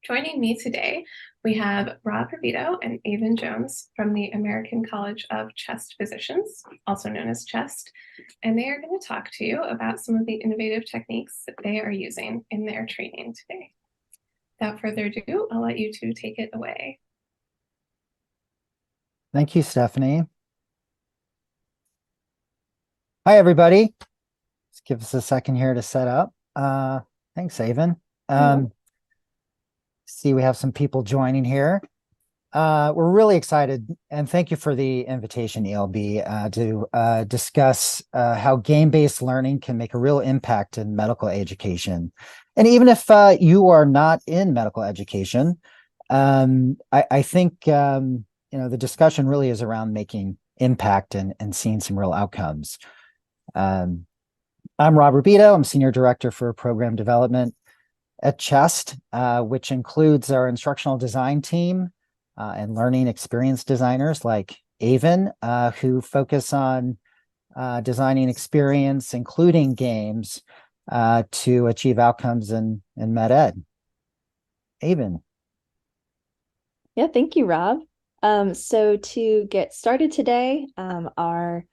Joining me today, we have Rob Revito and Avon Jones from the American College of Chest Physicians, also known as CHEST, and they are going to talk to you about some of the innovative techniques that they are using in their training today. Without further ado, I'll let you two take it away. Thank you, Stephanie. Hi, everybody. Let's give us a second here to set up. Thanks, Avon. See, we have some people joining here. We're really excited, and thank you for the invitation, ELB, to discuss how game-based learning can make a real impact in medical education. And even if you are not in medical education, I think the discussion really is around making impact and seeing some real outcomes. I'm Rob Rubito. I'm Senior Director for Program Development at CHEST, which includes our instructional design team and learning experience designers like Avon, who focus on designing experience, including games, to achieve outcomes in med ed. Avon. Yeah, thank you, Rob. So to get started today, our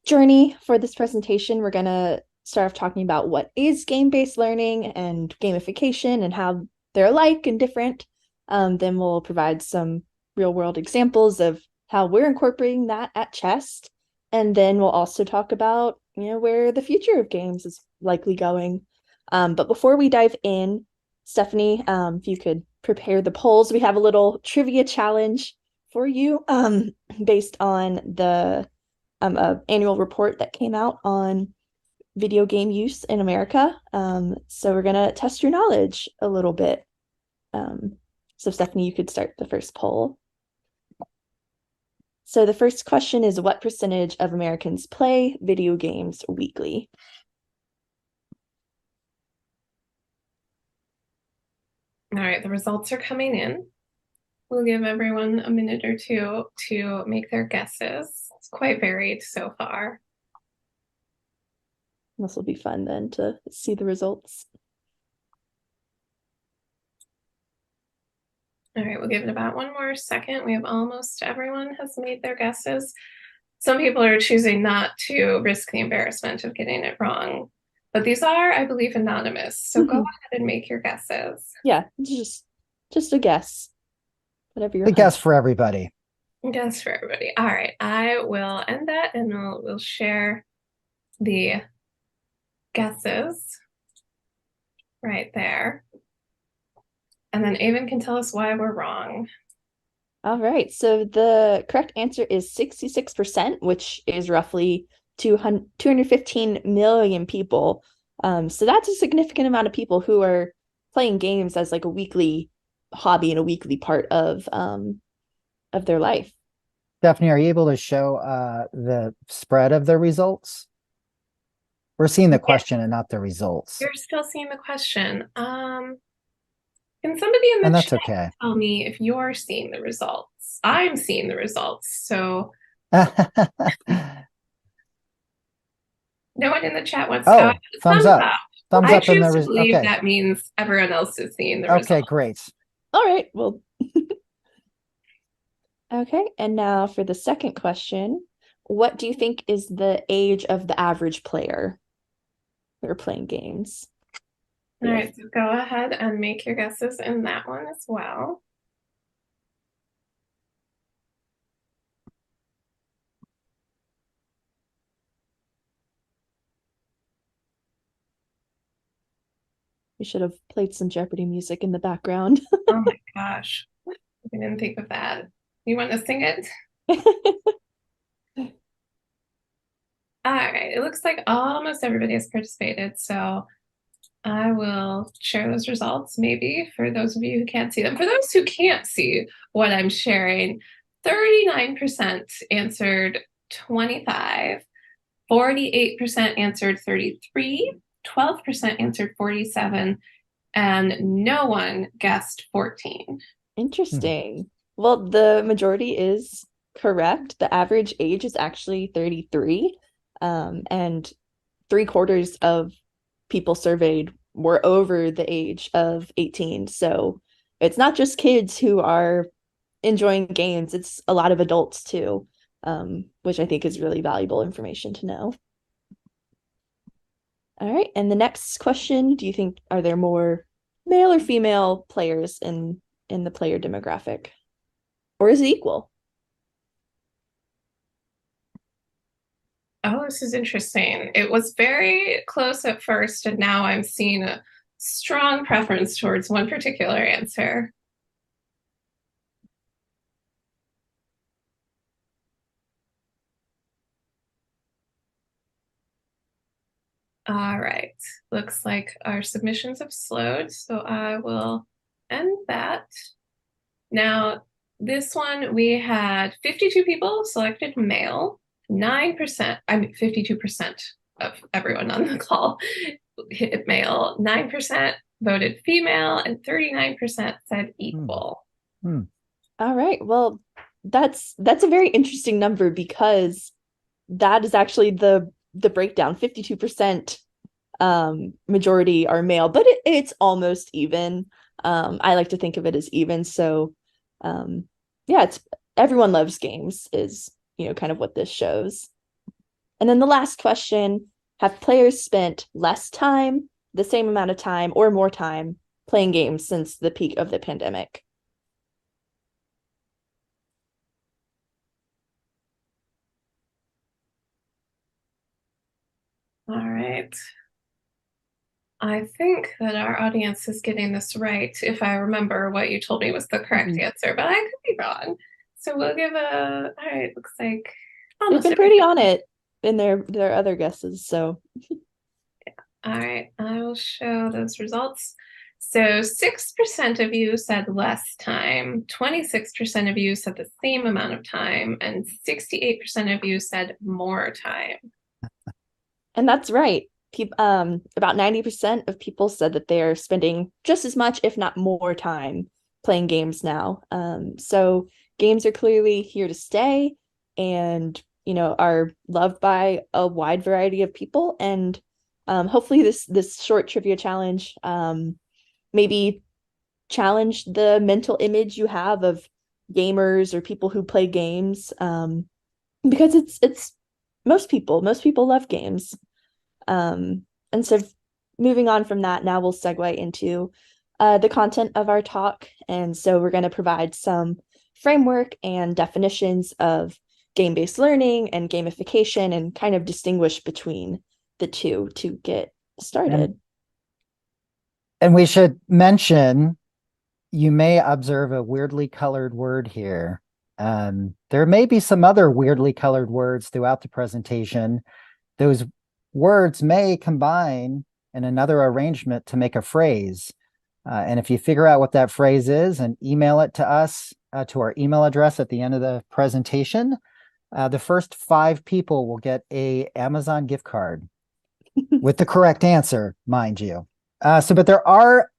journey for this presentation, we're going to start off talking about what is game-based learning and gamification and how they're alike and different. Then we'll provide some real-world examples of how we're incorporating that at CHEST. And then we'll also talk about, where the future of games is likely going. But before we dive in, Stephanie, if you could prepare the polls, we have a little trivia challenge for you based on the annual report that came out on video game use in America. So we're going to test your knowledge a little bit. So Stephanie, you could start the first poll. So the first question is, what percentage of Americans play video games weekly? All right, the results are coming in. We'll give everyone a minute or two to make their guesses. It's quite varied so far. This will be fun then to see the results. All right, we'll give it about one more second. We have almost everyone has made their guesses. Some people are choosing not to risk the embarrassment of getting it wrong, but these are, I believe, anonymous. So go ahead and make your guesses. Yeah, just a guess. Whatever you're. A guess for everybody. Guess for everybody. All right, I will end that and we'll share the guesses right there. And then Avon can tell us why we're wrong. All right, so the correct answer is 66%, which is roughly 215 million people. So that's a significant amount of people who are playing games as like a weekly hobby and a weekly part of their life. Stephanie, are you able to show the spread of the results? We're seeing the question and not the results. You're still seeing the question. Can somebody in the chat tell me if you're seeing the results? I'm seeing the results, so no one in the chat wants to. Thumbs up. Thumbs I up in the choose to believe that means everyone else is seeing the results. Okay, great. All right, well. Okay, and now for the second question, what do you think is the age of the average player who are playing games? All right, so go ahead and make your guesses in that one as well. We should have played some Jeopardy music in the background. Oh my gosh, I didn't think of that. You want to sing it? All right, it looks like almost everybody has participated, so I will share those results maybe for those of you who can't see them. For those who can't see what I'm sharing, 39% answered 25, 48% answered 33, 12% answered 47, and no one guessed 14. Interesting. Well, the majority is correct. The average age is actually 33, and 3/4 of people surveyed were over the age of 18. So it's not just kids who are enjoying games, it's a lot of adults too, which I think is really valuable information to know. All right, and the next question, do you think, are there more male or female players in the player demographic? Or is it equal? Oh, this is interesting. It was very close at first, and now I'm seeing a strong preference towards one particular answer. All right. Looks like our submissions have slowed, so I will end that. Now, this one we had 52 people selected male, 9%, 52% of everyone on the call hit male, 9% voted female, and 39% said equal. All right. Well, that's a very interesting number because that is actually the breakdown. 52% majority are male, but it's almost even. I like to think of it as even. So yeah, it's everyone loves games is, kind of what this shows. And then the last question, have players spent less time, the same amount of time, or more time playing games since the peak of the pandemic? All right. I think that our audience is getting this right if I remember what you told me was the correct answer, but I could be wrong. So we'll give all right, looks like They've been pretty on it in their other guesses, so. All right, I will show those results. So 6% of you said less time, 26% of you said the same amount of time, and 68% of you said more time. And that's right. About 90% of people said that they're spending just as much, if not more time playing games now. So games are clearly here to stay and, are loved by a wide variety of people. And hopefully this short trivia challenge maybe challenge the mental image you have of gamers or people who play games, because it's most people love games. And so moving on from that, now we'll segue into the content of our talk. And so we're going to provide some framework and definitions of game-based learning and gamification and kind of distinguish between the two to get started. And we should mention, you may observe a weirdly colored word here. There may be some other weirdly colored words throughout the presentation. Those words may combine in another arrangement to make a phrase. And if you figure out what that phrase is and email it to us, to our email address at the end of the presentation, the first 5 people will get a Amazon gift card with the correct answer, mind you. But there are,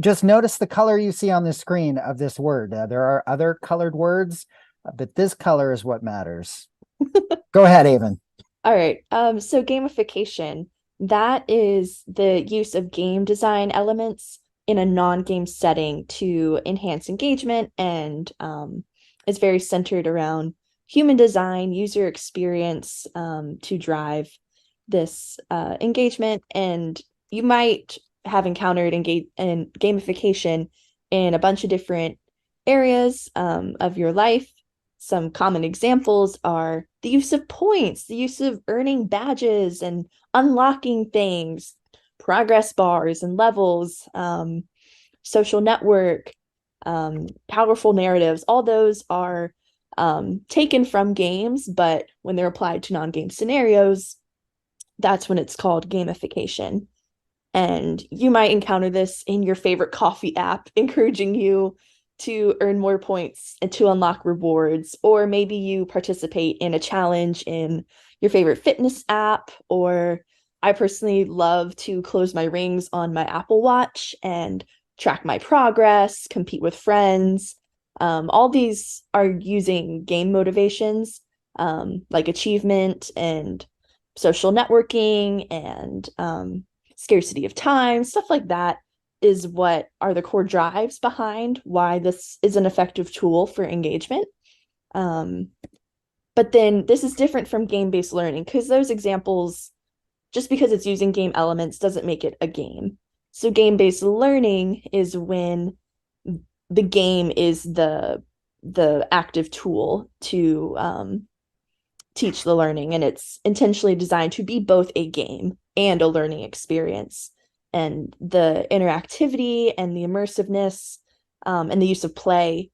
just notice the color you see on the screen of this word. There are other colored words, but this color is what matters. Go ahead, Avon. All right. So gamification, that is the use of game design elements in a non-game setting to enhance engagement and is very centered around human design, user experience to drive this engagement. And you might have encountered in gamification in a bunch of different areas of your life. Some common examples are the use of points, the use of earning badges and unlocking things, progress bars and levels, social network, powerful narratives. All those are taken from games, but when they're applied to non-game scenarios, that's when it's called gamification. And you might encounter this in your favorite coffee app, encouraging you to earn more points and to unlock rewards, or maybe you participate in a challenge in your favorite fitness app, or I personally love to close my rings on my Apple Watch and track my progress, compete with friends. All these are using game motivations, like achievement and social networking and scarcity of time, stuff like that is what are the core drives behind why this is an effective tool for engagement. But then this is different from game-based learning because those examples, just because it's using game elements doesn't make it a game. So game-based learning is when the game is the active tool to teach the learning, and it's intentionally designed to be both a game and a learning experience. And the interactivity and the immersiveness and the use of play,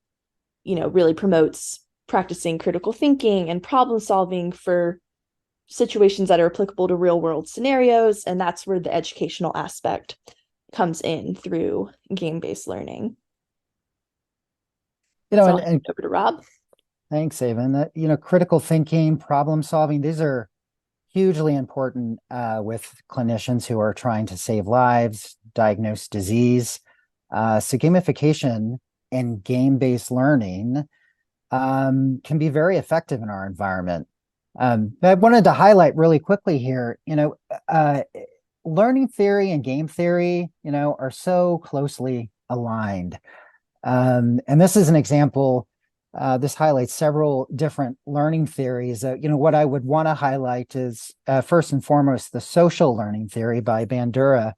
really promotes practicing critical thinking and problem solving for situations that are applicable to real world scenarios. And that's where the educational aspect comes in through game-based learning. So I'll hand it over to Rob. Thanks, Avon. Critical thinking, problem solving, these are hugely important with clinicians who are trying to save lives, diagnose disease. So gamification and game-based learning can be very effective in our environment. I wanted to highlight really quickly here, learning theory and game theory, are so closely aligned. And this is an example. This highlights several different learning theories. What I would want to highlight is first and foremost the social learning theory by Bandura,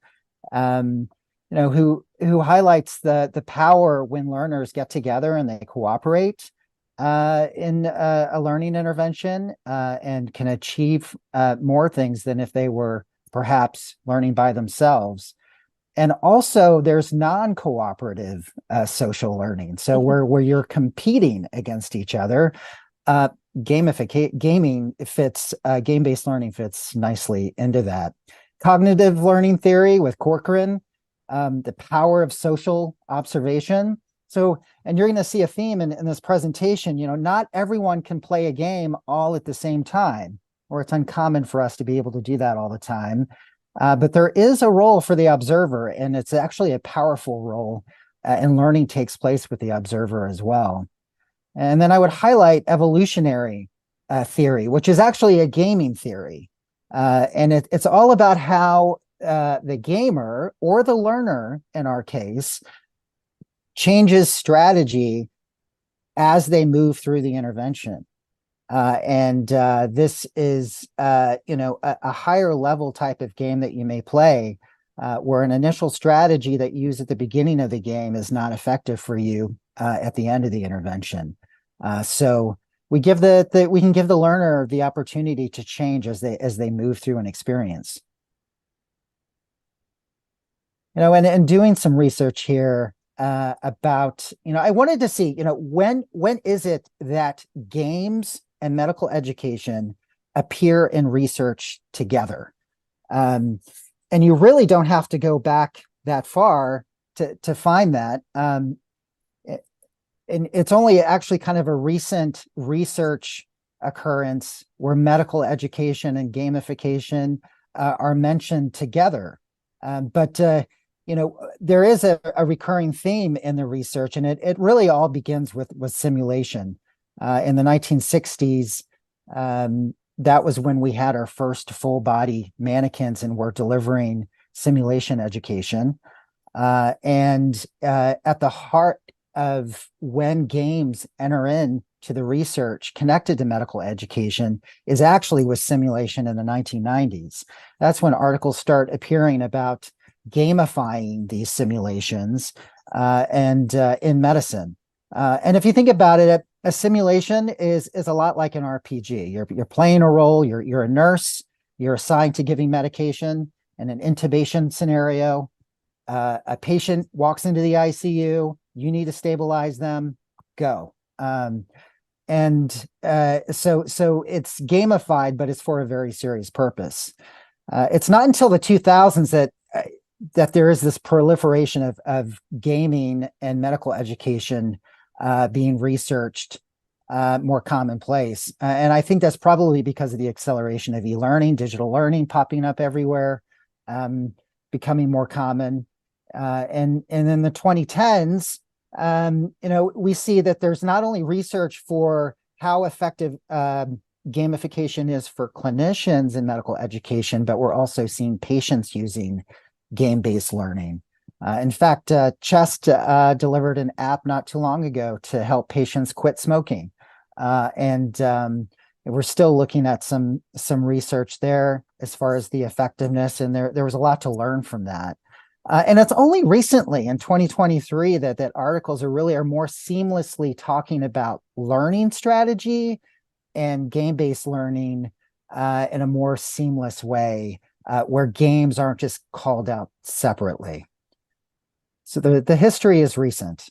who highlights the power when learners get together and they cooperate in a learning intervention and can achieve more things than if they were perhaps learning by themselves. And also there's non-cooperative social learning. So where you're competing against each other, gaming fits, game-based learning fits nicely into that. Cognitive learning theory with Corcoran, the power of social observation. So, and you're going to see a theme in this presentation, not everyone can play a game all at the same time, or it's uncommon for us to be able to do that all the time. But there is a role for the observer, and it's actually a powerful role, and learning takes place with the observer as well. And then I would highlight evolutionary theory, which is actually a gaming theory. And it's all about how the gamer, or the learner in our case, changes strategy as they move through the intervention. This is, a higher level type of game that you may play, where an initial strategy that you use at the beginning of the game is not effective for you at the end of the intervention. So we can give the learner the opportunity to change as they move through an experience. And doing some research here about, I wanted to see, when is it that games and medical education appear in research together? And you really don't have to go back that far to find that. And it's only actually kind of a recent research occurrence where medical education and gamification are mentioned together. But there is a recurring theme in the research, and it really all begins with simulation. In the 1960s, that was when we had our first full body mannequins and were delivering simulation education. And at the heart of when games enter into the research connected to medical education is actually with simulation in the 1990s. That's when articles start appearing about gamifying these simulations and in medicine. And if you think about it, a simulation is a lot like an RPG. You're playing a role. You're a nurse. You're assigned to giving medication in an intubation scenario. A patient walks into the ICU. You need to stabilize them. Go. So it's gamified, but it's for a very serious purpose. It's not until the 2000s that there is this proliferation of gaming and medical education being researched more commonplace. And I think that's probably because of the acceleration of e-learning, digital learning popping up everywhere, becoming more common. And in the 2010s, we see that there's not only research for how effective gamification is for clinicians in medical education, but we're also seeing patients using game-based learning. In fact, Chest delivered an app not too long ago to help patients quit smoking. And we're still looking at some research there as far as the effectiveness, and there was a lot to learn from that. And it's only recently in 2023 that articles are more seamlessly talking about learning strategy and game-based learning in a more seamless way, where games aren't just called out separately. So the history is recent.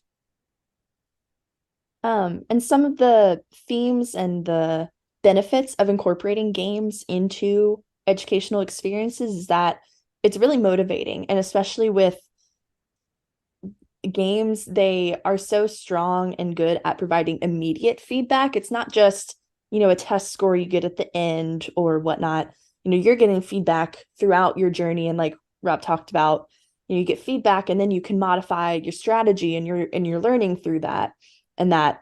And some of the themes and the benefits of incorporating games into educational experiences is that it's really motivating, and especially with games, they are so strong and good at providing immediate feedback. It's not just, a test score you get at the end or whatnot. You're getting feedback throughout your journey. And like Rob talked about, you get feedback and then you can modify your strategy, and you're learning through that. And that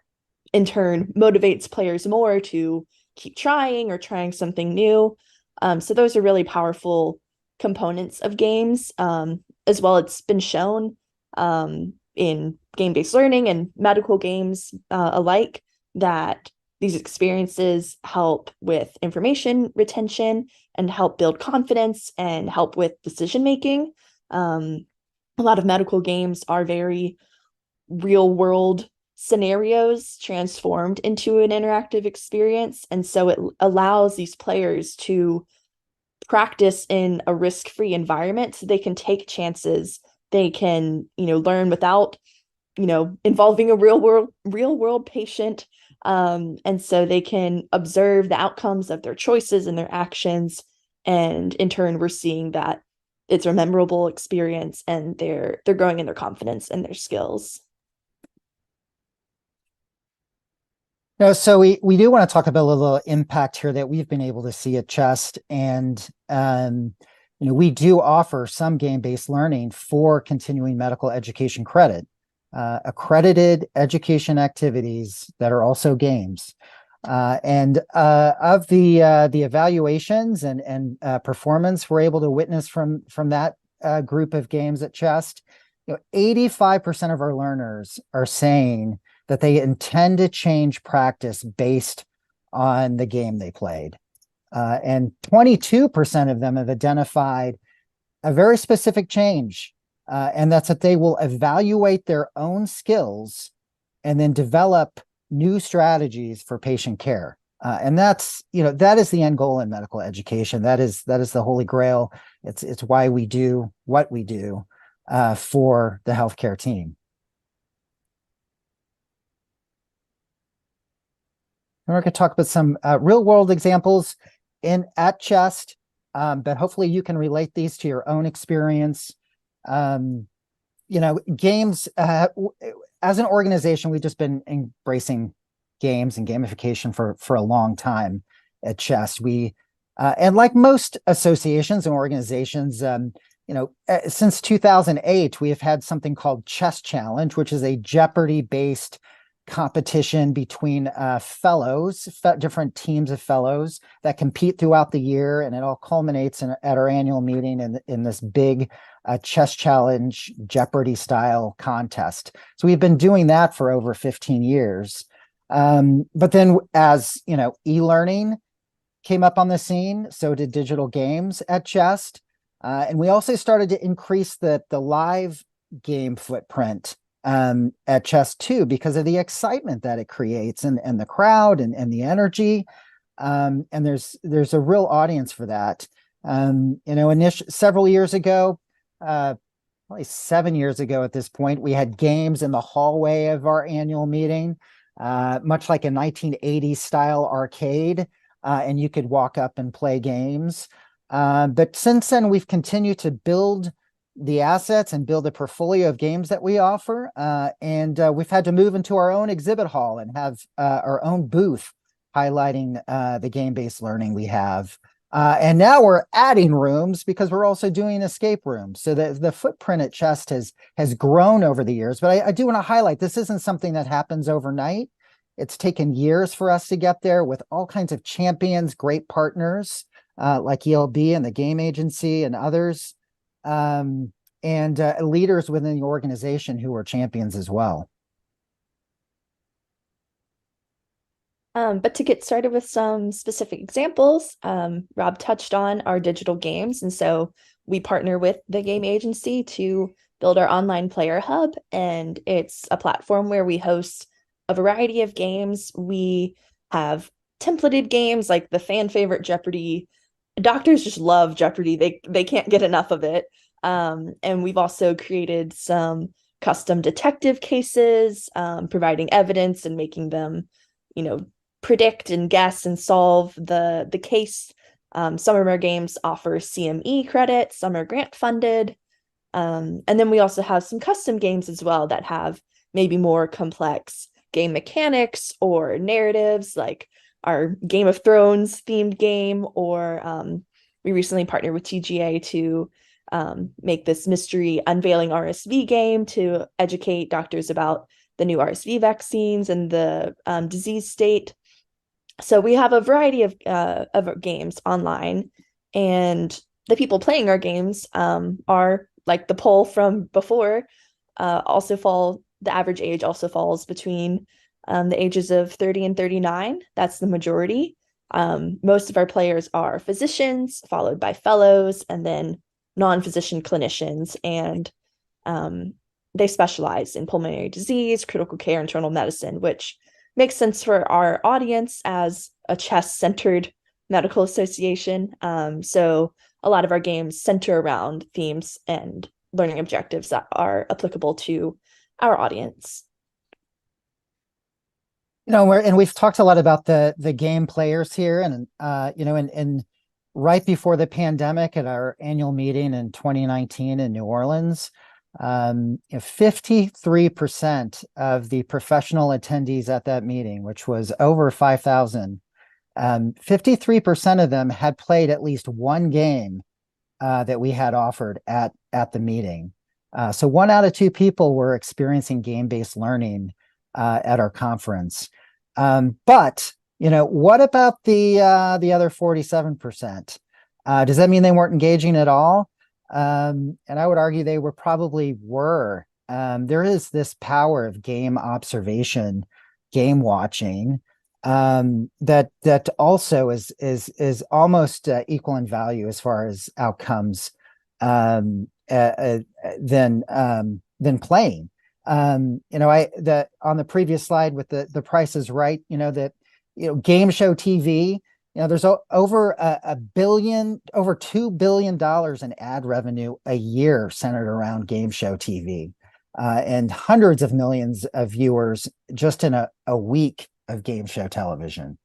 in turn motivates players more to keep trying or trying something new. So those are really powerful components of games. As well, it's been shown in game-based learning and medical games alike that these experiences help with information retention and help build confidence and help with decision making. A lot of medical games are very real world scenarios transformed into an interactive experience. And so it allows these players to practice in a risk-free environment so they can take chances. They can, learn without, involving a real world patient. And so they can observe the outcomes of their choices and their actions. And in turn, we're seeing that it's a memorable experience and they're growing in their confidence and their skills. No, so we do want to talk about a little impact here that we've been able to see at Chest, and we do offer some game-based learning for continuing medical education credit, accredited education activities that are also games, and of the evaluations and performance we're able to witness from that group of games at Chest. 85% of our learners are saying that they intend to change practice based on the game they played. And 22% of them have identified a very specific change, and that's that they will evaluate their own skills and then develop new strategies for patient care. And that's, that is the end goal in medical education. That is the holy grail. It's why we do what we do for the healthcare team. And we're going to talk about some real world examples at Chest, but hopefully you can relate these to your own experience. Games, as an organization, we've just been embracing games and gamification for a long time at Chest. And like most associations and organizations, since 2008, we have had something called Chess Challenge, which is a Jeopardy-based competition between fellows, different teams of fellows that compete throughout the year, and it all culminates at our annual meeting in this big Chess Challenge Jeopardy style contest. So we've been doing that for over 15 years. But then as e-learning came up on the scene, so did digital games at Chest. And we also started to increase the live game footprint at Chest too, because of the excitement that it creates and the crowd and the energy. And there's a real audience for that. Several years ago, probably 7 years ago at this point, we had games in the hallway of our annual meeting, much like a 1980s style arcade, and you could walk up and play games. But since then, we've continued to build the assets and build a portfolio of games that we offer. And we've had to move into our own exhibit hall and have our own booth highlighting the game-based learning we have. And now we're adding rooms because we're also doing escape rooms. So the footprint at Chest has grown over the years. But I do want to highlight, this isn't something that happens overnight. It's taken years for us to get there with all kinds of champions, great partners like ELB and the Game Agency and others. and leaders within the organization who were champions as well. But to get started with some specific examples, Rob touched on our digital games. And so we partner with the game agency to build our online player hub. And it's a platform where we host a variety of games. We have templated games like the fan favorite Jeopardy. Doctors just love Jeopardy. They can't get enough of it. And we've also created some custom detective cases, providing evidence and making them, predict and guess and solve the case. Some of our games offer CME credit, some are grant funded. And then we also have some custom games as well that have maybe more complex game mechanics or narratives, like our Game of Thrones themed game, or we recently partnered with TGA to make this mystery unveiling RSV game to educate doctors about the new RSV vaccines and the disease state. So we have a variety of games online, and the people playing our games are, like the poll from before, the average age also falls between the ages of 30 and 39. That's the majority. Most of our players are physicians, followed by fellows, and then non-physician clinicians, and they specialize in pulmonary disease, critical care, internal medicine, which makes sense for our audience as a chest-centered medical association. So a lot of our games center around themes and learning objectives that are applicable to our audience. And we've talked a lot about the game players here, and and right before the pandemic at our annual meeting in 2019 in New Orleans, 53% of the professional attendees at that meeting, which was over 5,000, 53% of them had played at least one game that we had offered at the meeting. So 1 out of 2 people were experiencing game-based learning at our conference. But what about the other 47%? Does that mean they weren't engaging at all? And I would argue they probably were. There is this power of game observation, game watching, that also is almost equal in value as far as outcomes than playing. On the previous slide with the Price is Right, game show TV, there's over over $2 billion in ad revenue a year centered around game show TV, and hundreds of millions of viewers just in a week of game show television.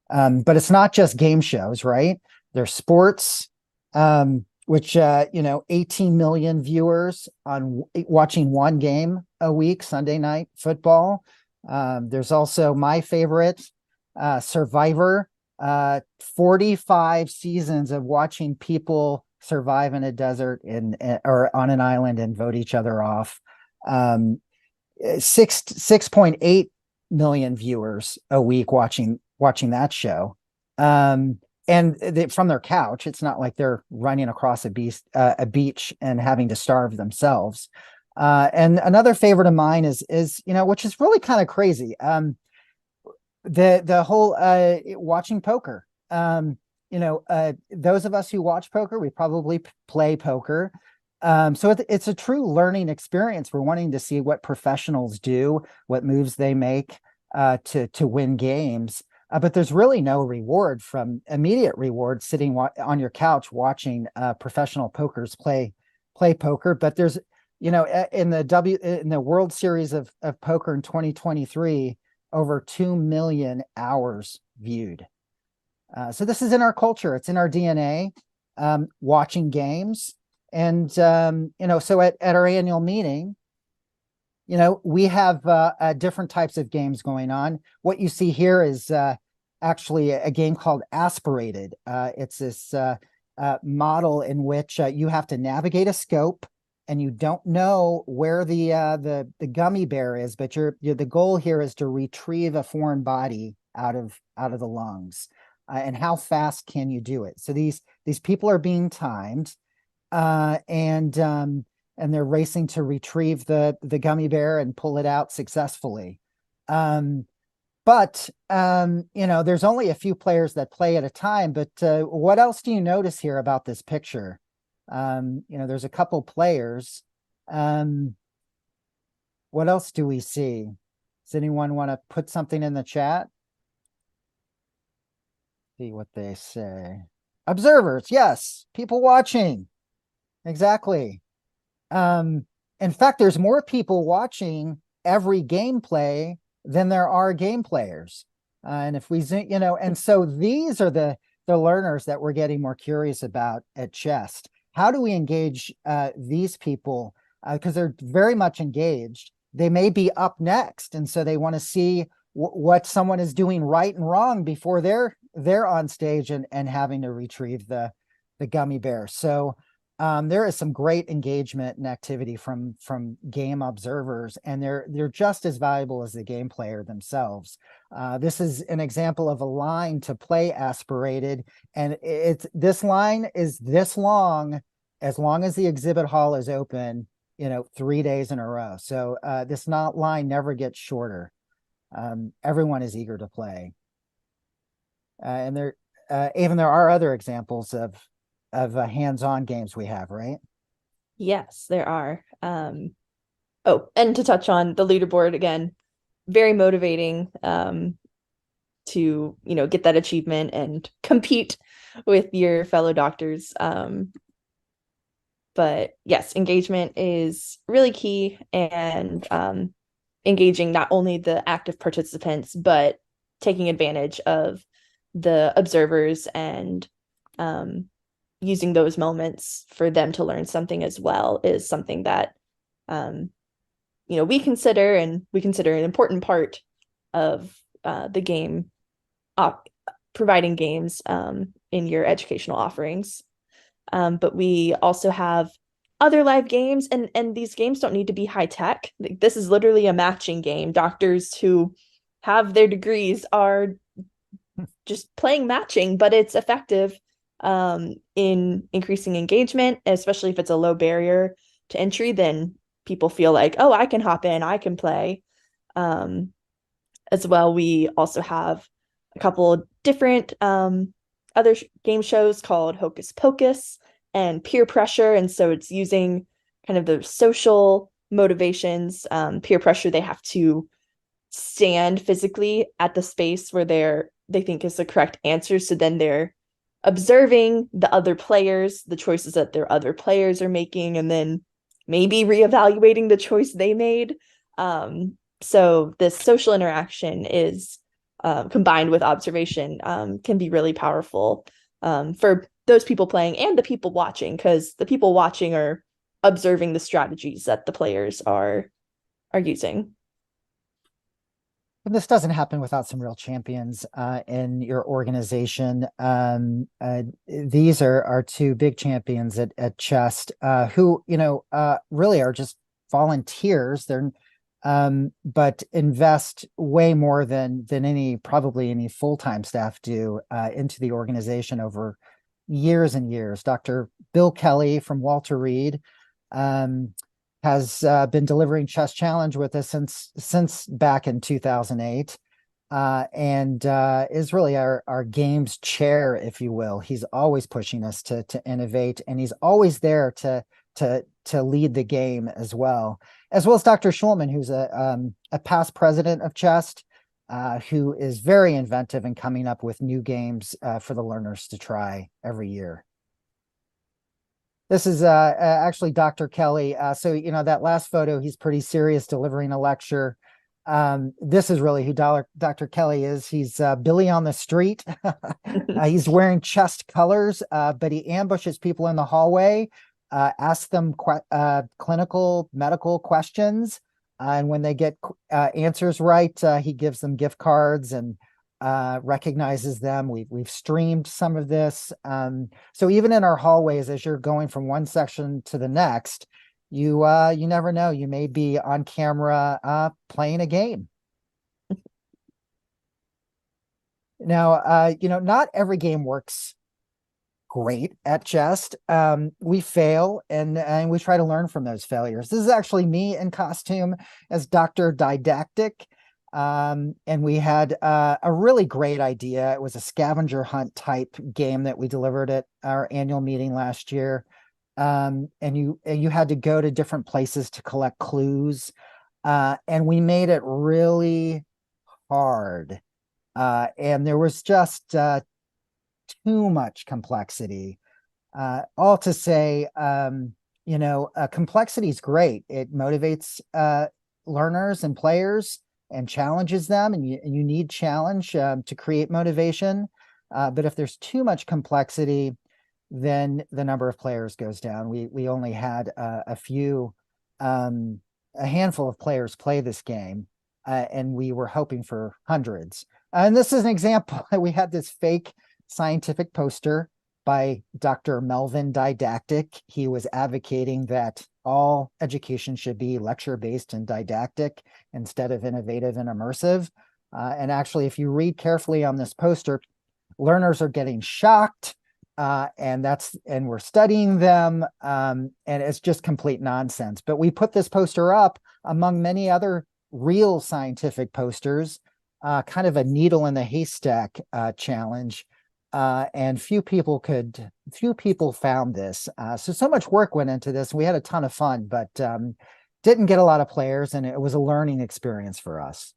But it's not just game shows, right? There's sports, which 18 million viewers on watching one game a week, Sunday night football. There's also my favorite, Survivor, 45 seasons of watching people survive in a desert or on an island and vote each other off. 6.8 million viewers a week watching that show. And from their couch. It's not like they're running across a beach and having to starve themselves. And another favorite of mine is which is really kind of crazy. The whole watching poker. Those of us who watch poker, we probably play poker. So it's a true learning experience. We're wanting to see what professionals do, what moves they make to win games. But there's really no immediate reward sitting on your couch watching professional pokers play poker. But there's, in the World Series of Poker in 2023, over 2 million hours viewed. So this is in our culture. It's in our DNA, watching games. And, so at our annual meeting, we have different types of games going on. What you see here is actually a game called Aspirated. It's this model in which you have to navigate a scope, and you don't know where the gummy bear is, but the goal here is to retrieve a foreign body out of the lungs. And how fast can you do it? So these people are being timed, and and they're racing to retrieve the gummy bear and pull it out successfully. But there's only a few players that play at a time. But what else do you notice here about this picture? There's a couple players. What else do we see? Does anyone want to put something in the chat? See what they say. Observers, yes. People watching. Exactly. In fact, there's more people watching every gameplay than there are game players. And if we zoom, and so these are the learners that we're getting more curious about at Chest. How do we engage these people? Because they're very much engaged. They may be up next, and so they want to see what someone is doing right and wrong before they're on stage and having to retrieve the gummy bear. So there is some great engagement and activity from game observers, and they're just as valuable as the game player themselves. This is an example of a line to play aspirated, and this line is this long as the exhibit hall is open, 3 days in a row. So this line never gets shorter. Everyone is eager to play, and there are other examples of hands-on games we have, right? Yes, there are. Oh, and to touch on the leaderboard again, very motivating to get that achievement and compete with your fellow doctors. But yes, engagement is really key, and engaging not only the active participants, but taking advantage of the observers and using those moments for them to learn something as well is something that we consider an important part of the game, providing games in your educational offerings. But we also have other live games, and these games don't need to be high tech. This is literally a matching game. Doctors who have their degrees are just playing matching, but it's effective in increasing engagement, especially if it's a low barrier to entry. Then people feel like, oh, I can hop in, I can play. As well, we also have a couple different other game shows called Hocus Pocus and Peer Pressure. And so it's using kind of the social motivations. Peer pressure, they have to stand physically at the space where they think is the correct answer. So then they're observing the other players, the choices that their other players are making, and then maybe reevaluating the choice they made. So this social interaction is combined with observation can be really powerful for those people playing and the people watching, because the people watching are observing the strategies that the players are using. And this doesn't happen without some real champions in your organization. These are two big champions at Chest who really are just volunteers. They're but invest way more than probably any full-time staff do into the organization over years and years. Dr. Bill Kelly from Walter Reed has been delivering Chess Challenge with us since back in 2008, and is really our games chair, if you will. He's always pushing us to innovate, and he's always there to lead the game as well as Dr. Schulman, who's a past president of Chest, who is very inventive in coming up with new games for the learners to try every year. This is actually Dr. Kelly. So, that last photo, he's pretty serious delivering a lecture. This is really who Dr. Kelly is. He's Billy on the street. He's wearing Chest colors, but he ambushes people in the hallway, asks them clinical medical questions. And when they get answers right, he gives them gift cards and recognizes them. We've streamed some of this. So even in our hallways, as you're going from one section to the next, you never know. You may be on camera playing a game. Now, not every game works great at chess. We fail and we try to learn from those failures. This is actually me in costume as Dr. Didactic. And we had a really great idea. It was a scavenger hunt type game that we delivered at our annual meeting last year. And you had to go to different places to collect clues. And we made it really hard. And there was just too much complexity. All to say, complexity is great. It motivates learners and players and challenges them, and you need challenge to create motivation. But if there's too much complexity, then the number of players goes down. We only had a handful of players play this game, and we were hoping for hundreds. And this is an example. We had this fake scientific poster by Dr. Melvin Didactic. He was advocating that all education should be lecture-based and didactic instead of innovative and immersive. And actually, if you read carefully on this poster, learners are getting shocked, and we're studying them, and it's just complete nonsense. But we put this poster up among many other real scientific posters, kind of a needle in the haystack challenge. And few people found this. So much work went into this. We had a ton of fun, but didn't get a lot of players, and it was a learning experience for us.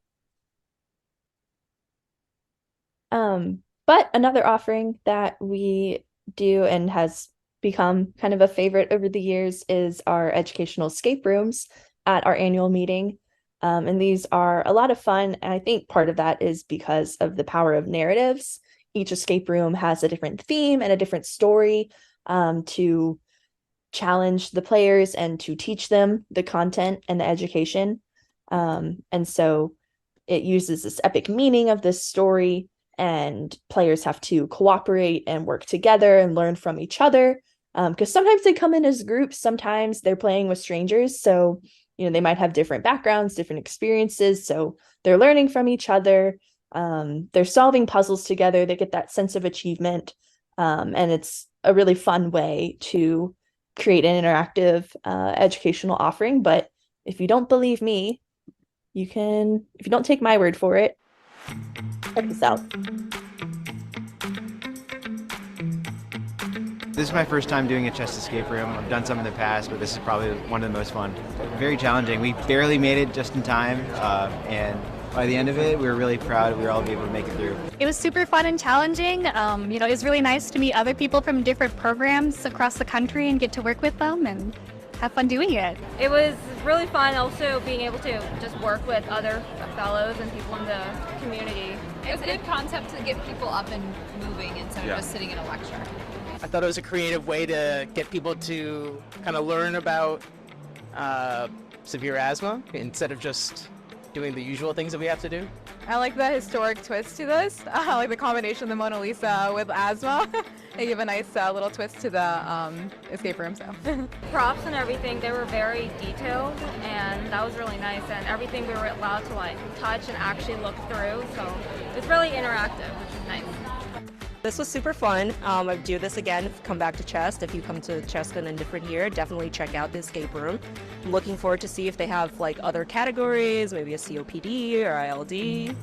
But another offering that we do and has become kind of a favorite over the years is our educational escape rooms at our annual meeting. And these are a lot of fun. And I think part of that is because of the power of narratives. Each escape room has a different theme and a different story to challenge the players and to teach them the content and the education. And so it uses this epic meaning of this story, and players have to cooperate and work together and learn from each other. Because sometimes they come in as groups, sometimes they're playing with strangers. So, they might have different backgrounds, different experiences. So they're learning from each other. They're solving puzzles together. They get that sense of achievement. And it's a really fun way to create an interactive educational offering. But if you don't believe me, if you don't take my word for it, check this out. This is my first time doing a chess escape room. I've done some in the past, but this is probably one of the most fun. Very challenging. We barely made it just in time, and by the end of it, we were really proud we were all able to make it through. It was super fun and challenging. It was really nice to meet other people from different programs across the country and get to work with them and have fun doing it. It was really fun also being able to just work with other fellows and people in the community. It's a good concept to get people up and moving instead of just sitting in a lecture. I thought it was a creative way to get people to kind of learn about severe asthma instead of just doing the usual things that we have to do. I like the historic twist to this. I like the combination of the Mona Lisa with asthma. They give a nice little twist to the escape room. So props and everything, they were very detailed, and that was really nice. And everything we were allowed to touch and actually look through. So it's really interactive, which is nice. This was super fun. I'd do this again, come back to Chest. If you come to Chest in a different year, definitely check out the escape room. I'm looking forward to see if they have other categories, maybe a COPD or ILD.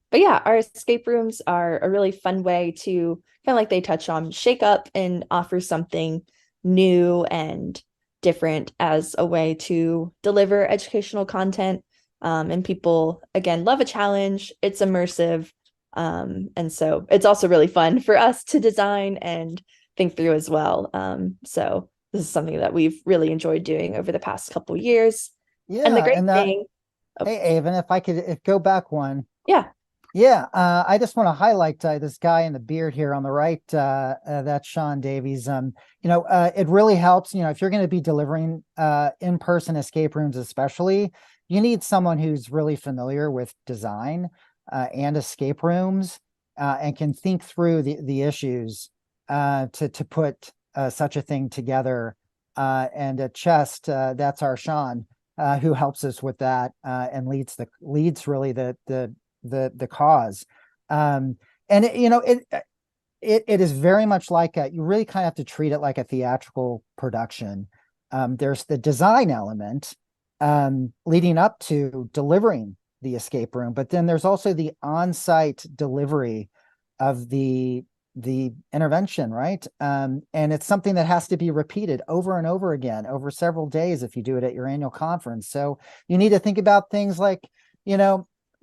But yeah, our escape rooms are a really fun way to kind of like they touch on, shake up and offer something new and different as a way to deliver educational content. And people, again, love a challenge. It's immersive. And so it's also really fun for us to design and think through as well. So this is something that we've really enjoyed doing over the past couple of years. Yeah, and the great thing. Hey, Avon, if I could go back one. Yeah. Yeah, I just want to highlight this guy in the beard here on the right. That's Sean Davies. It really helps. If you're going to be delivering in-person escape rooms, especially, you need someone who's really familiar with design and escape rooms and can think through the issues to put such a thing together. And at Chest, that's our Sean. who helps us with that and leads really the cause. And it is very much like you really kind of have to treat it like a theatrical production. There's the design element leading up to delivering the escape room, but then there's also the on-site delivery of the intervention, right? And it's something that has to be repeated over and over again over several days if you do it at your annual conference. So you need to think about things like,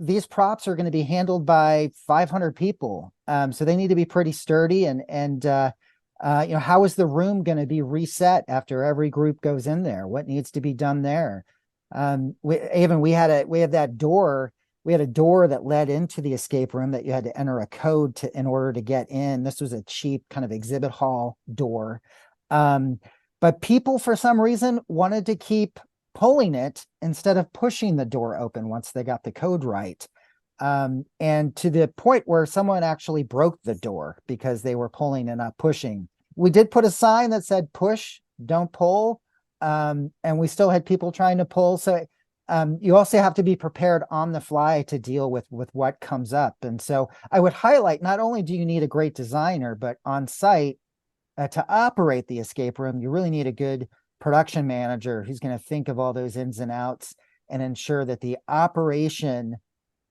these props are going to be handled by 500 people. So they need to be pretty sturdy and how is the room going to be reset after every group goes in there? What needs to be done there? We had that door. We had a door that led into the escape room that you had to enter a code in order to get in. This was a cheap kind of exhibit hall door. But people, for some reason, wanted to keep pulling it instead of pushing the door open once they got the code right. And to the point where someone actually broke the door because they were pulling and not pushing. We did put a sign that said push, don't pull. And we still had people trying to pull. So you also have to be prepared on the fly to deal with what comes up. And so I would highlight, not only do you need a great designer, but on site to operate the escape room, you really need a good production manager who's going to think of all those ins and outs and ensure that the operation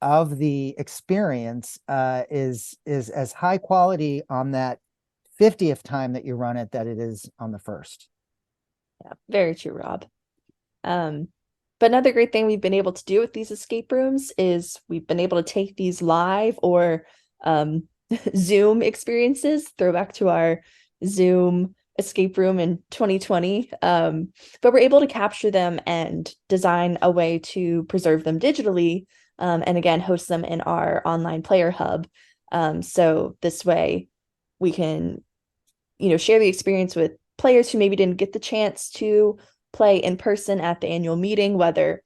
of the experience is as high quality on that 50th time that you run it that it is on the first. Yeah, very true, Rob. But another great thing we've been able to do with these escape rooms is we've been able to take these live or Zoom experiences, throw back to our Zoom escape room in 2020, but we're able to capture them and design a way to preserve them digitally, and again, host them in our online player hub. So this way we can, share the experience with players who maybe didn't get the chance to play in person at the annual meeting, whether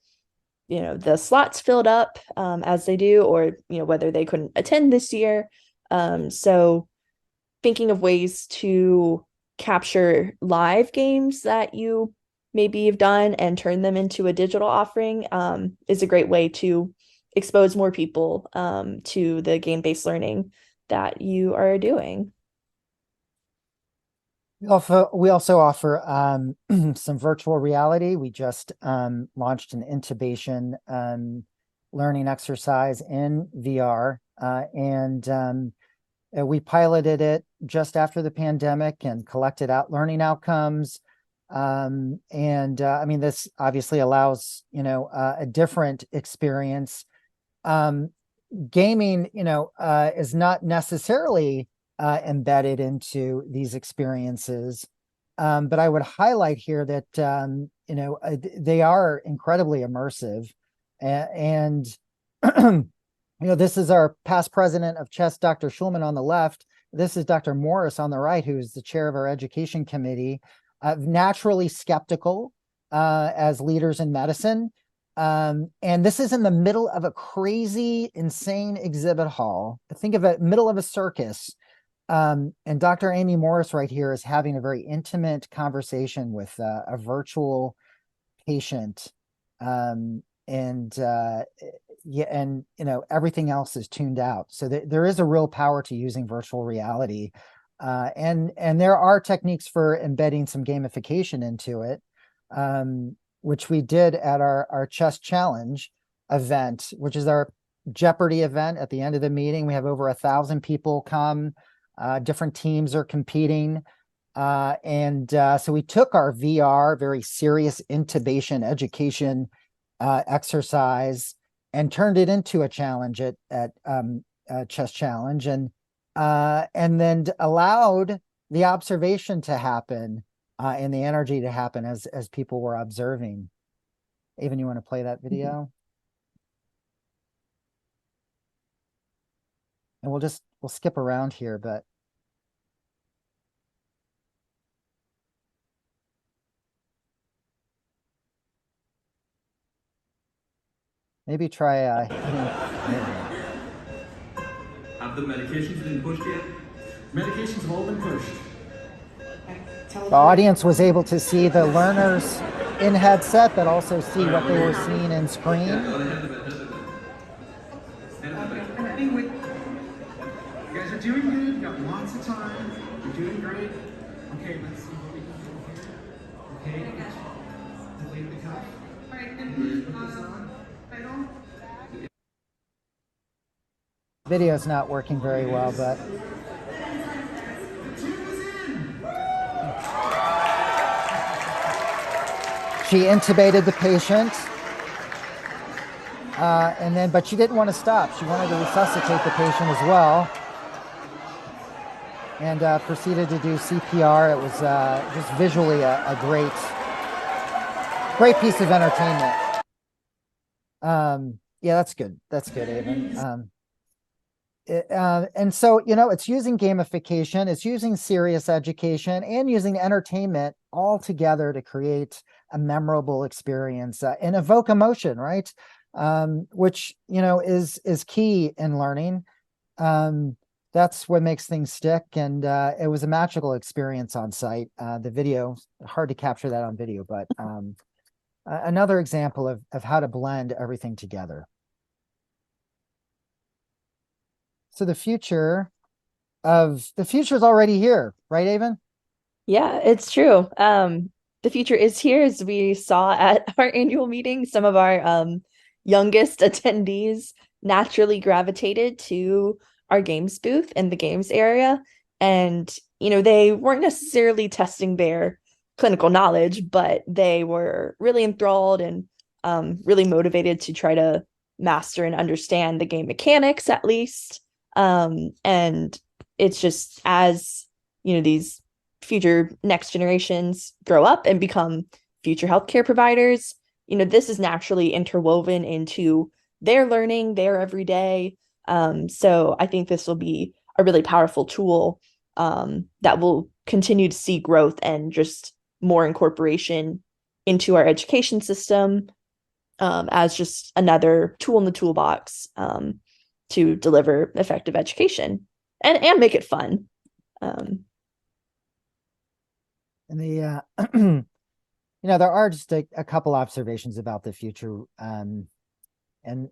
the slots filled up as they do, or whether they couldn't attend this year. So thinking of ways to capture live games that you maybe have done and turn them into a digital offering is a great way to expose more people to the game-based learning that you are doing. We also offer some virtual reality. We just launched an intubation learning exercise in VR, and we piloted it just after the pandemic and collected out learning outcomes. This obviously allows, a different experience. Gaming, is not necessarily embedded into these experiences. But I would highlight here that, they are incredibly immersive. And this is our past president of chess, Dr. Schulman, on the left. This is Dr. Morris on the right, who is the chair of our education committee, naturally skeptical as leaders in medicine. And this is in the middle of a crazy, insane exhibit hall. Think of it, middle of a circus. And Dr. Amy Morris right here is having a very intimate conversation with a virtual patient. Everything else is tuned out. So there is a real power to using virtual reality. And there are techniques for embedding some gamification into it, which we did at our chess challenge event, which is our Jeopardy event. At the end of the meeting, we have over 1,000 people come. Different teams are competing. So we took our VR, very serious intubation education exercise and turned it into a challenge at chess challenge, and then allowed the observation to happen and the energy to happen as people were observing. Avon, you want to play that video? And we'll skip around here, but maybe try Have the medications been pushed yet? Medications have all been pushed. the audience was able to see the learners in headset that also see what they were seeing in screen. You guys are doing good. You got lots of time. You're doing great. Okay, let's see what we can do here. Okay, delete the cuff. All right, and title. Video's not working very well, but she intubated the patient. But she didn't want to stop. She wanted to resuscitate the patient as well. And proceeded to do CPR. It was just visually a great piece of entertainment. Yeah, that's good. That's good, Avon. And so, it's using gamification, it's using serious education, and using entertainment all together to create a memorable experience and evoke emotion, right? Which, is key in learning. That's what makes things stick. And it was a magical experience on site. The video, hard to capture that on video, but another example of how to blend everything together. So the future is already here, right, Avon? Yeah, it's true. The future is here, as we saw at our annual meeting. Some of our youngest attendees naturally gravitated to our games booth in the games area. And, they weren't necessarily testing their clinical knowledge, but they were really enthralled and really motivated to try to master and understand the game mechanics, at least. And it's just as, these future next generations grow up and become future healthcare providers, this is naturally interwoven into their learning, their everyday. So I think this will be a really powerful tool that will continue to see growth and just more incorporation into our education system as just another tool in the toolbox to deliver effective education and make it fun. And the there are just a couple observations about the future, and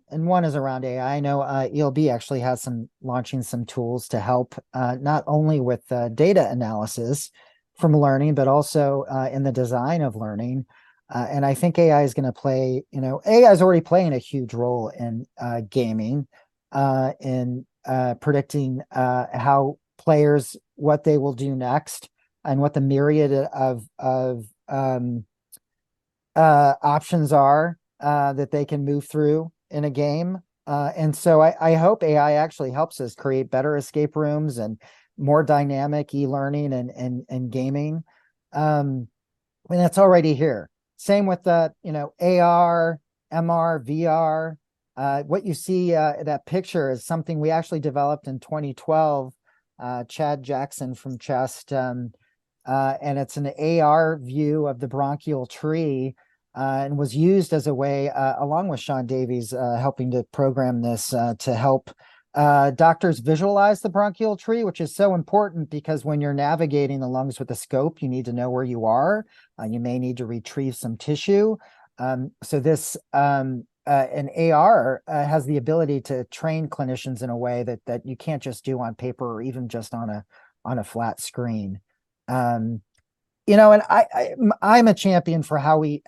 one is around AI. I know ELB actually has launching some tools to help not only with data analysis from learning, but also in the design of learning. And I think AI is going to play, AI is already playing a huge role in gaming, in predicting how players, what they will do next, and what the myriad of options are that they can move through in a game. And so I hope AI actually helps us create better escape rooms and more dynamic e-learning and gaming. And that's already here. Same with the, AR, MR, VR. What you see, that picture is something we actually developed in 2012. Chad Jackson from Chest, and it's an AR view of the bronchial tree, and was used as a way, along with Sean Davies, helping to program this to help doctors visualize the bronchial tree, which is so important because when you're navigating the lungs with a scope, you need to know where you are. You may need to retrieve some tissue. So this an AR has the ability to train clinicians in a way that you can't just do on paper or even just on a flat screen. And I'm a champion for how we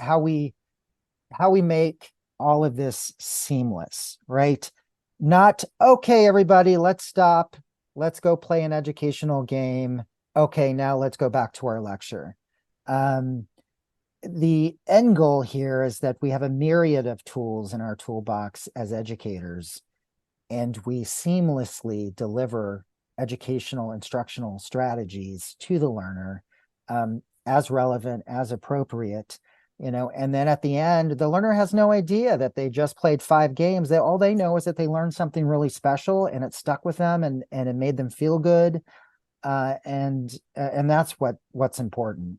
make all of this seamless, right? Not, okay, everybody, let's stop. Let's go play an educational game. Okay, now let's go back to our lecture. The end goal here is that we have a myriad of tools in our toolbox as educators, and we seamlessly deliver educational instructional strategies to the learner as relevant, as appropriate, and then at the end, the learner has no idea that they just played 5 games. All they know is that they learned something really special and it stuck with them and it made them feel good. And that's what's important.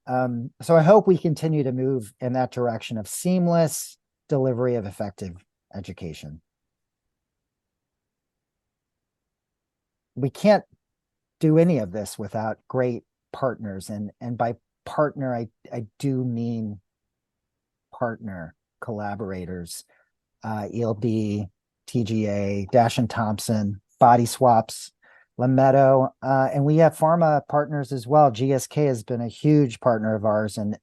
So I hope we continue to move in that direction of seamless delivery of effective education. We can't do any of this without great partners. And by partner, I do mean partner collaborators, ELB, TGA, Dash and Thompson, Body Swaps, Lametto, and we have pharma partners as well. GSK has been a huge partner of ours in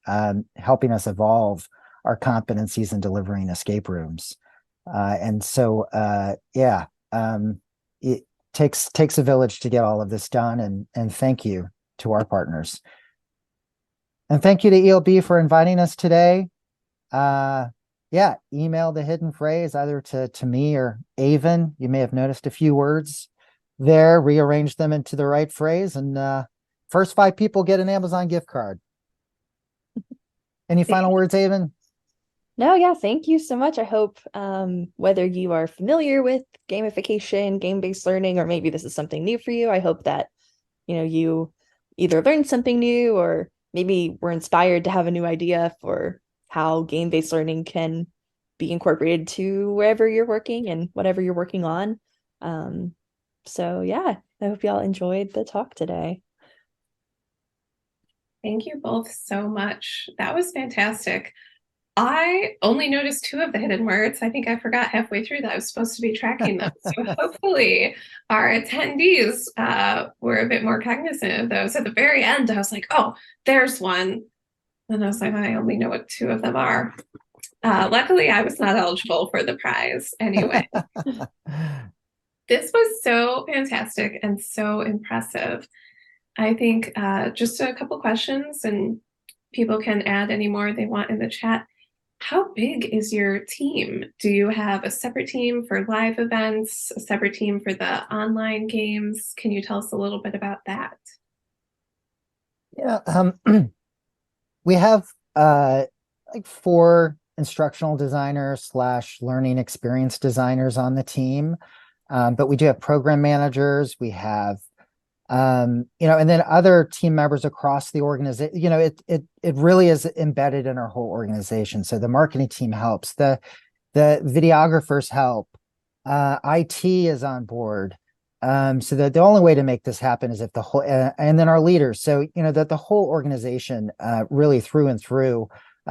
helping us evolve our competencies in delivering escape rooms. And so, it takes a village to get all of this done. And thank you to our partners. And thank you to ELB for inviting us today. Email the hidden phrase either to me or Avon. You may have noticed a few words there, rearrange them into the right phrase, and first 5 people get an Amazon gift card. Any final words, Avon? No, yeah, thank you so much. I hope whether you are familiar with gamification, game-based learning, or maybe this is something new for you, I hope that you either learned something new or maybe were inspired to have a new idea for how game-based learning can be incorporated to wherever you're working and whatever you're working on. So yeah, I hope y'all enjoyed the talk today. Thank you both so much. That was fantastic. I only noticed 2 of the hidden words. I think I forgot halfway through that I was supposed to be tracking them. So hopefully our attendees were a bit more cognizant of those. At the very end, I was like, oh, there's one. And I was like, I only know what 2 of them are. Luckily, I was not eligible for the prize anyway. This was so fantastic and so impressive. I think just a couple questions, and people can add any more they want in the chat. How big is your team? Do you have a separate team for live events, a separate team for the online games? Can you tell us a little bit about that? Yeah, we have like 4 instructional designers / learning experience designers on the team. But we do have program managers. We have, and then other team members across the organization. It really is embedded in our whole organization. So the marketing team helps. The videographers help. IT is on board. So that the only way to make this happen is if the whole, and then our leaders. So, that the whole organization, really through and through,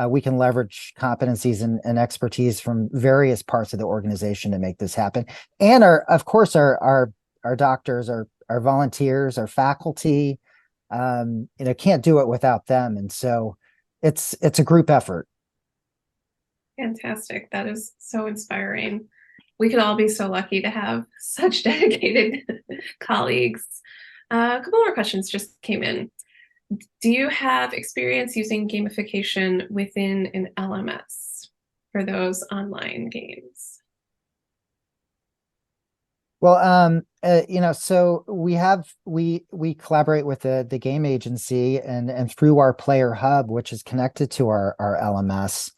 we can leverage competencies and expertise from various parts of the organization to make this happen. And of course, our doctors, our volunteers, our faculty, can't do it without them. And so it's a group effort. Fantastic. That is so inspiring. We could all be so lucky to have such dedicated colleagues. A couple more questions just came in. Do you have experience using gamification within an LMS for those online games? Well, so we collaborate with the game agency and through our player hub, which is connected to our LMS,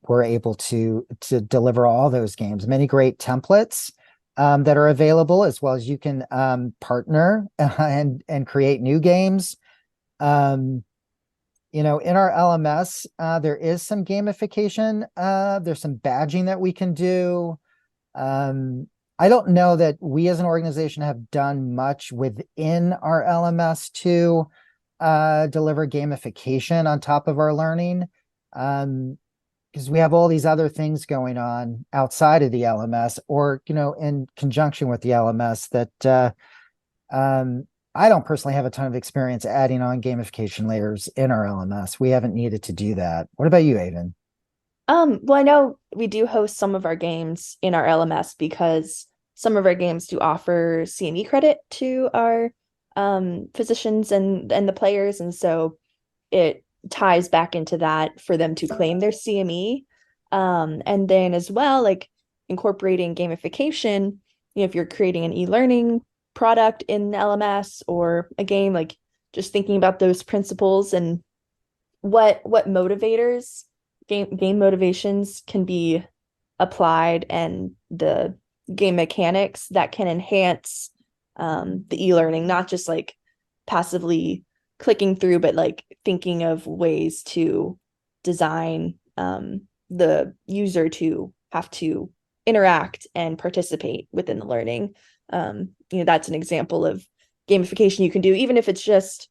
we're able to deliver all those games, many great templates that are available, as well as you can partner and create new games. In our LMS, there is some gamification. There's some badging that we can do. I don't know that we as an organization have done much within our LMS to deliver gamification on top of our learning, because we have all these other things going on outside of the LMS or, in conjunction with the LMS that I don't personally have a ton of experience adding on gamification layers in our LMS. We haven't needed to do that. What about you, Avon? Well, I know we do host some of our games in our LMS because some of our games do offer CME credit to our physicians and the players. And so it ties back into that for them to claim their CME. And then as well, like incorporating gamification, if you're creating an e-learning product in LMS or a game, like just thinking about those principles and what motivators, game motivations can be applied, and the game mechanics that can enhance the e-learning, not just like passively clicking through, but like thinking of ways to design the user to have to interact and participate within the learning. That's an example of gamification you can do, even if it's just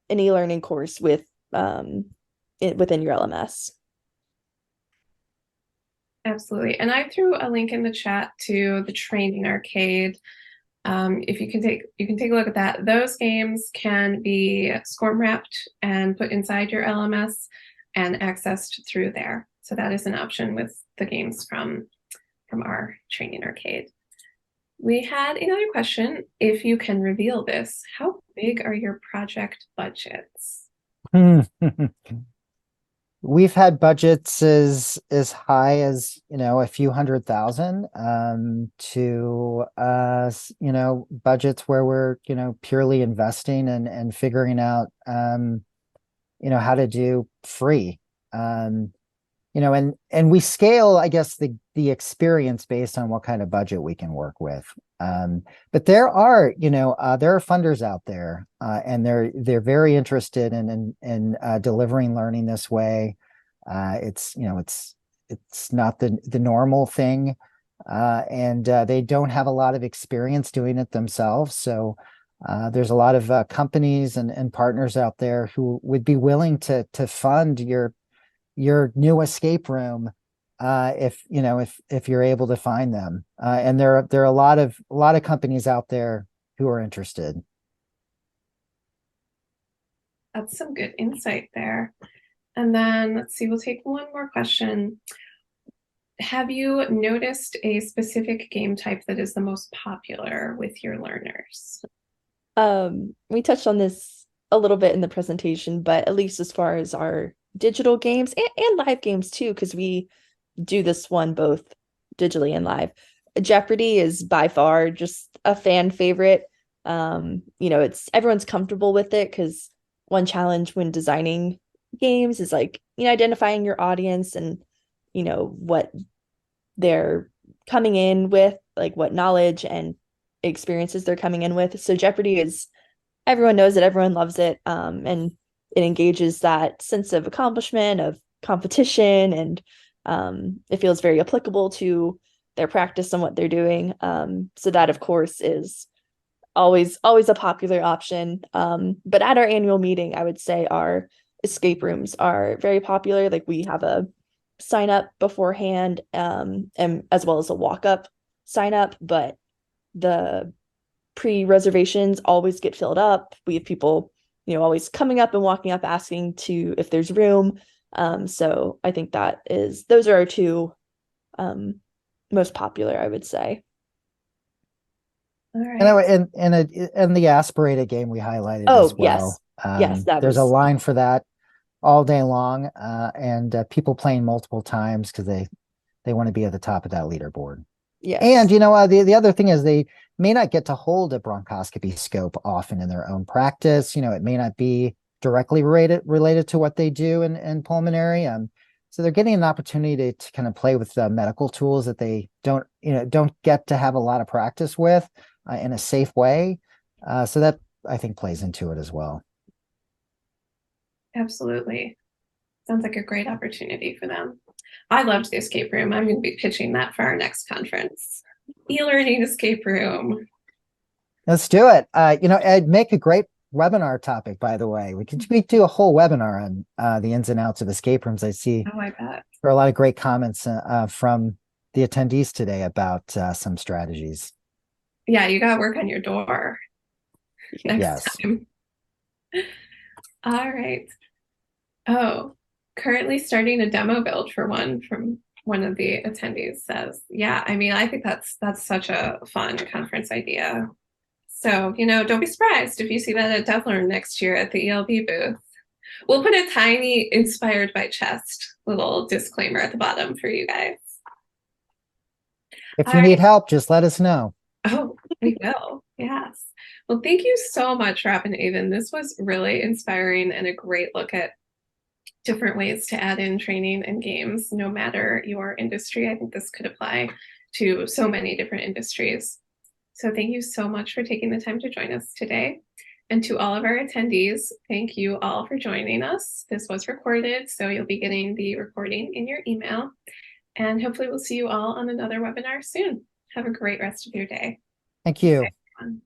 an e-learning course with within your LMS. Absolutely. And I threw a link in the chat to the training arcade. If you can take a look at that. Those games can be SCORM wrapped and put inside your LMS and accessed through there. So that is an option with the games from our training arcade. We had another question. If you can reveal this, how big are your project budgets? We've had budgets as high as, a few $100,000 to budgets where we're, purely investing and figuring out how to do free. And we scale, I guess, the experience based on what kind of budget we can work with. But there are funders out there, and they're very interested in delivering learning this way. It's not the normal thing, and they don't have a lot of experience doing it themselves. So there's a lot of companies and partners out there who would be willing to fund your new escape room if you're able to find them, and there are a lot of companies out there who are interested. That's some good insight there. And then let's see, we'll take one more question. Have you noticed a specific game type that is the most popular with your learners? We touched on this a little bit in the presentation, but at least as far as our digital games and live games too, because we do this one both digitally and live. Jeopardy is by far just a fan favorite. It's everyone's comfortable with it because one challenge when designing games is identifying your audience and what they're coming in with, what knowledge and experiences they're coming in with. So Jeopardy is, everyone knows it, everyone loves it, and it engages that sense of accomplishment, of competition, and it feels very applicable to their practice and what they're doing. So that, of course, is always a popular option. But at our annual meeting, I would say our escape rooms are very popular. We have a sign up beforehand, and as well as a walk up sign up, but the pre-reservations always get filled up. We have people always coming up and walking up asking if there's room. So I think those are our two most popular, I would say. All right. And the aspirated game we highlighted as well. Yes, there's a line for that all day long, and people playing multiple times because they want to be at the top of that leaderboard. Yes. And the other thing is they may not get to hold a bronchoscopy scope often in their own practice. It may not be directly related to what they do in pulmonary. So they're getting an opportunity to kind of play with medical tools that they don't get to have a lot of practice with in a safe way. So that, I think, plays into it as well. Absolutely. Sounds like a great opportunity for them. I loved the escape room. I'm going to be pitching that for our next conference. E-learning escape room. Let's do it. It'd make a great webinar topic, by the way. We could do a whole webinar on the ins and outs of escape rooms. I see I bet there are a lot of great comments from the attendees today about some strategies. Yeah, you got to work on your door next time. All right. Oh, currently starting a demo build for one from one of the attendees says, yeah, I think that's such a fun conference idea. So, don't be surprised if you see that at DevLearn next year at the ELB booth. We'll put a tiny inspired by chest little disclaimer at the bottom for you guys. If you need help, just let us know. Oh, we will. Yes. Well, thank you so much, Rob and Avon. This was really inspiring and a great look at different ways to add in training and games, no matter your industry. I think this could apply to so many different industries. So thank you so much for taking the time to join us today. And to all of our attendees, thank you all for joining us. This was recorded, so you'll be getting the recording in your email. And hopefully we'll see you all on another webinar soon. Have a great rest of your day. Thank you. Bye, everyone.